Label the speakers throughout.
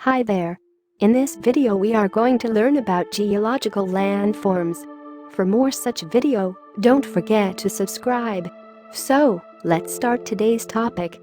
Speaker 1: Hi there. In this video we are going to learn about geological landforms. For more such video, don't forget to subscribe. So, let's start today's topic.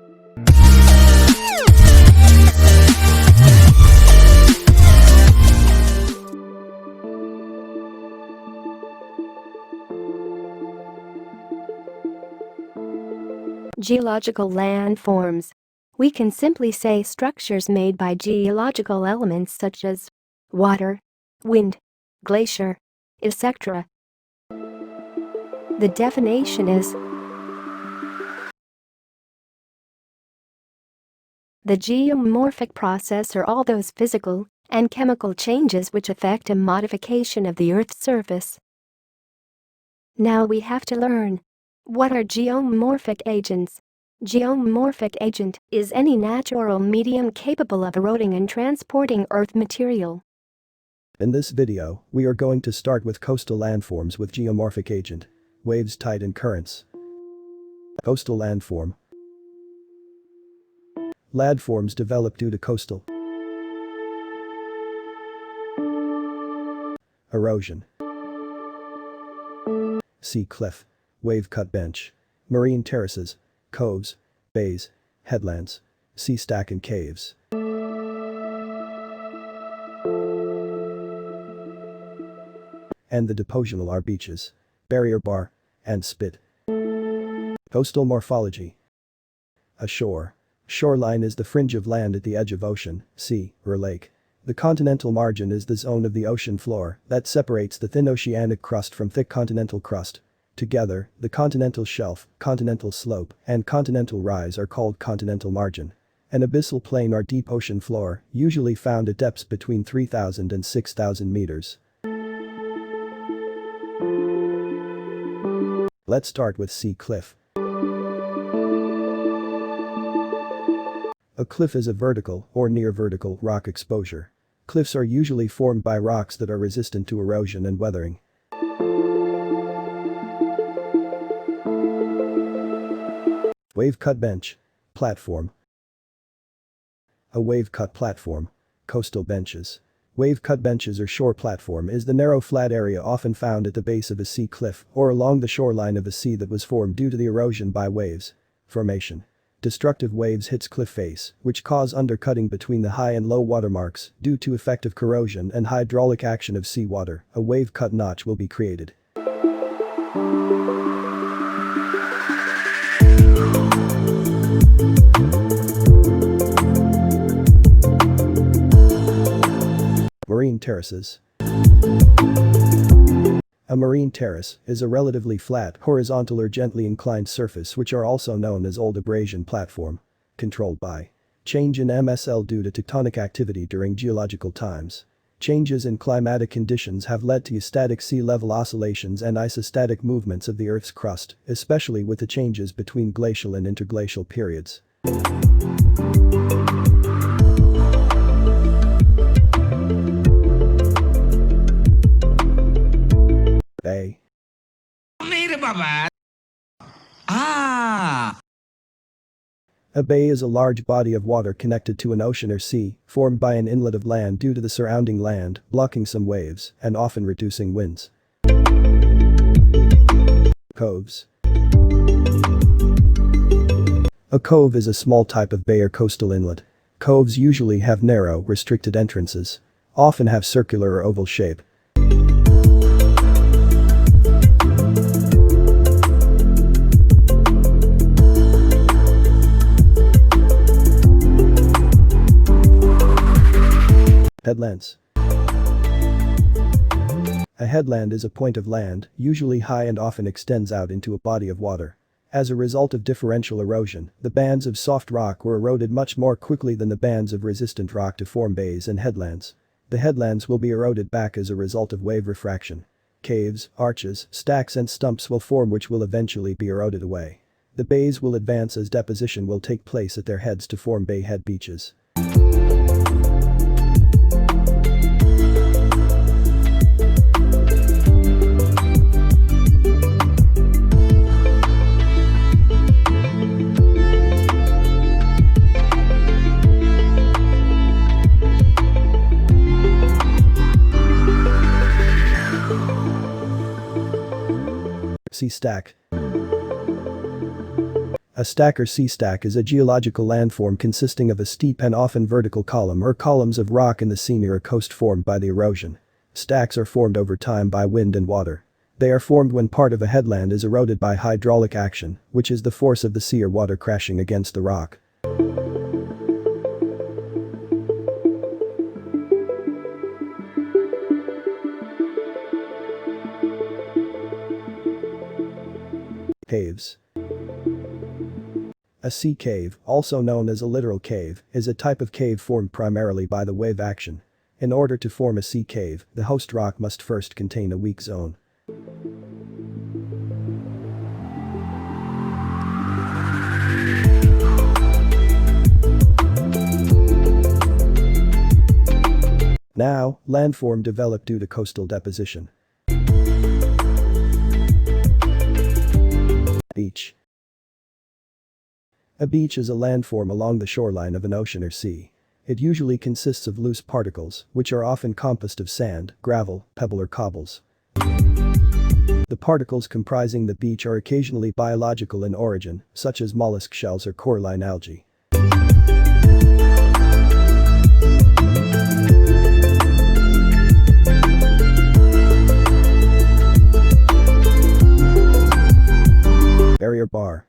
Speaker 1: Geological landforms. We can simply say structures made by geological elements such as water, wind, glacier, etc. The definition is: the geomorphic process are all those physical and chemical changes which affect a modification of the Earth's surface. Now we have to learn, what are geomorphic agents? Geomorphic agent is any natural medium capable of eroding and transporting earth material.
Speaker 2: In this video, we are going to start with coastal landforms with geomorphic agent, waves, tide and currents. Coastal landform. Landforms develop due to coastal erosion, sea cliff, wave cut bench, marine terraces, coves, bays, headlands, sea stack and caves. And the depositional are beaches, barrier bar, and spit. Coastal morphology. A shore. Shoreline is the fringe of land at the edge of ocean, sea, or lake. The continental margin is the zone of the ocean floor that separates the thin oceanic crust from thick continental crust. Together, the continental shelf, continental slope, and continental rise are called continental margin. An abyssal plain or deep ocean floor, usually found at depths between 3,000 and 6,000 meters. Let's start with sea cliff. A cliff is a vertical or near vertical rock exposure. Cliffs are usually formed by rocks that are resistant to erosion and weathering. Wave cut bench. Platform. A wave cut platform. Coastal benches. Wave cut benches or shore platform is the narrow flat area often found at the base of a sea cliff or along the shoreline of a sea that was formed due to the erosion by waves. Formation. Destructive waves hits cliff face, which cause undercutting between the high and low water marks due to effective corrosion and hydraulic action of seawater. A wave cut notch will be created. Marine terraces. A marine terrace is a relatively flat, horizontal or gently inclined surface which are also known as old abrasion platform. Controlled by change in MSL due to tectonic activity during geological times. Changes in climatic conditions have led to static sea level oscillations and isostatic movements of the Earth's crust, especially with the changes between glacial and interglacial periods. Bay. A bay is a large body of water connected to an ocean or sea, formed by an inlet of land due to the surrounding land, blocking some waves, and often reducing winds. Coves. A cove is a small type of bay or coastal inlet. Coves usually have narrow, restricted entrances. Often have circular or oval shape. Headlands. A headland is a point of land, usually high and often extends out into a body of water. As a result of differential erosion, the bands of soft rock were eroded much more quickly than the bands of resistant rock to form bays and headlands. The headlands will be eroded back as a result of wave refraction. Caves, arches, stacks and stumps will form which will eventually be eroded away. The bays will advance as deposition will take place at their heads to form bay head beaches. SEASTACK. A stack or SEASTACK is a geological landform consisting of a steep and often vertical column or columns of rock in the sea near a coast formed by the erosion. Stacks are formed over time by wind and water. They are formed when part of a headland is eroded by hydraulic action, which is the force of the sea or water crashing against the rock. Caves. A sea cave, also known as a littoral cave, is a type of cave formed primarily by the wave action. In order to form a sea cave, the host rock must first contain a weak zone. Now, landform developed due to coastal deposition. Beach. A beach is a landform along the shoreline of an ocean or sea. It usually consists of loose particles, which are often composed of sand, gravel, pebble or cobbles. The particles comprising the beach are occasionally biological in origin, such as mollusk shells or coralline algae. Barrier bar.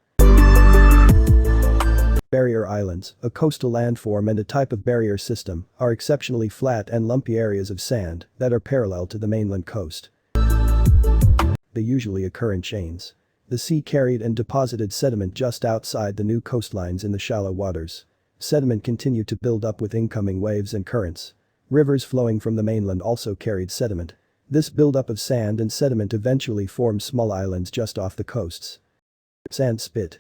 Speaker 2: Barrier islands, a coastal landform and a type of barrier system, are exceptionally flat and lumpy areas of sand that are parallel to the mainland coast. They usually occur in chains. The sea carried and deposited sediment just outside the new coastlines in the shallow waters. Sediment continued to build up with incoming waves and currents. Rivers flowing from the mainland also carried sediment. This buildup of sand and sediment eventually formed small islands just off the coasts. Sand spit.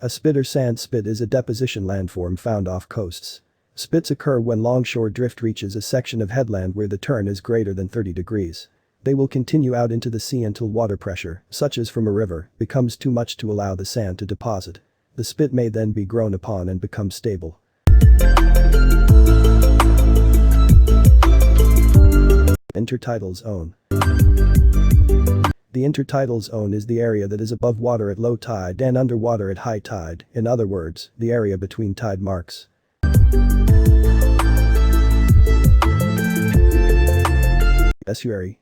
Speaker 2: A spit or sand spit is a deposition landform found off coasts. Spits occur when longshore drift reaches a section of headland where the turn is greater than 30 degrees. They will continue out into the sea until water pressure, such as from a river, becomes too much to allow the sand to deposit. The spit may then be grown upon and become stable. Intertidal zone. The intertidal zone is the area that is above water at low tide and under water at high tide, in other words, the area between tide marks. Estuary.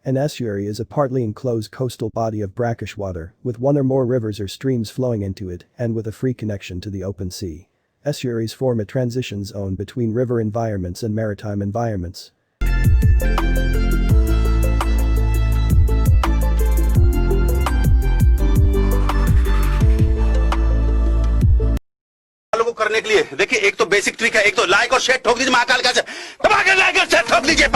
Speaker 2: An estuary is a partly enclosed coastal body of brackish water, with one or more rivers or streams flowing into it and with a free connection to the open sea. Estuaries form a transition zone between river environments and maritime environments.
Speaker 3: को करने के लिए देखिए एक तो basic trick है, एक तो लाइक और शेयर ठोक दीजिए महाकाल का दबा के लाइक और शेयर ठोक दीजिए।